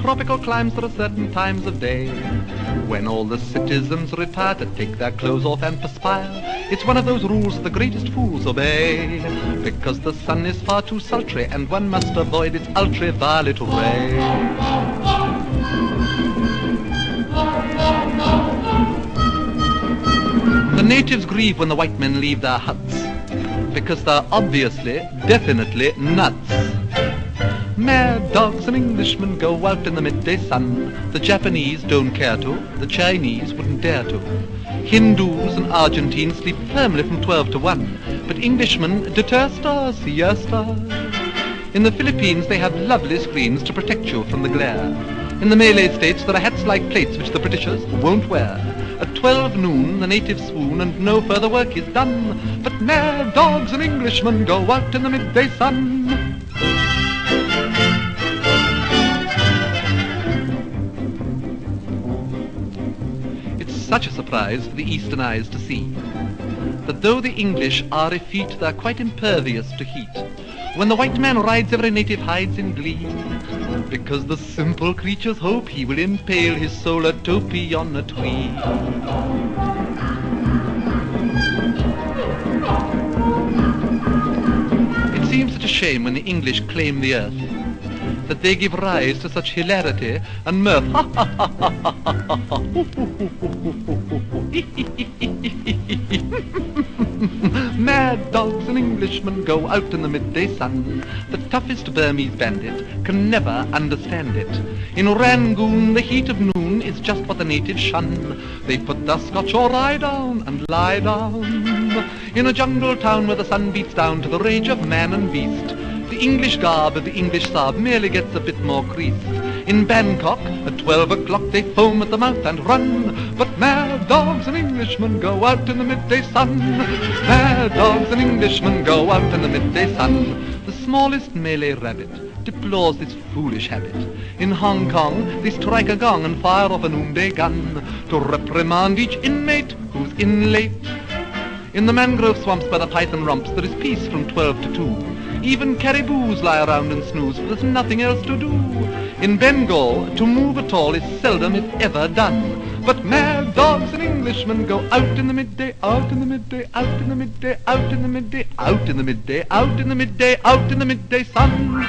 tropical climes there are certain times of day when all the citizens retire to take their clothes off and perspire. It's one of those rules the greatest fools obey, because the sun is far too sultry and one must avoid its ultraviolet ray. The natives grieve when the white men leave their huts, because they're obviously, definitely nuts. Mad dogs and Englishmen go out in the midday sun. The Japanese don't care to, the Chinese wouldn't dare to. Hindus and Argentines sleep firmly from 12 to 1, but Englishmen deter stars, siestas. In the Philippines they have lovely screens to protect you from the glare. In the Malay states there are hats like plates which the Britishers won't wear. At 12 noon the natives swoon and no further work is done, but mad dogs and Englishmen go out in the midday sun. It's such a surprise for the eastern eyes to see that though the English are effete, they're quite impervious to heat. When the white man rides, every native hides in glee, because the simple creatures hope he will impale his solar topee on a tree. It seems such a shame when the English claim the earth, that they give rise to such hilarity and mirth. Mad dogs and Englishmen go out in the midday sun. The toughest Burmese bandit can never understand it. In Rangoon the heat of noon is just what the natives shun. They put their Scotch or rye down and lie down in a jungle town where the sun beats down to the rage of man and beast. The English garb of the English Sab merely gets a bit more creased. In Bangkok, at 12 o'clock they foam at the mouth and run, but mad dogs and Englishmen go out in the midday sun. Mad dogs and Englishmen go out in the midday sun. The smallest Malay rabbit deplores this foolish habit. In Hong Kong they strike a gong and fire off a noonday gun to reprimand each inmate who's in late. In the mangrove swamps by the python romps there is peace from 12 to 2. Even caribous lie around and snooze, for there's nothing else to do. In Bengal, to move at all is seldom if ever done. But mad dogs and Englishmen go out in the midday, out in the midday, out in the midday, out in the midday, out in the midday, out in the midday, out in the midday sun.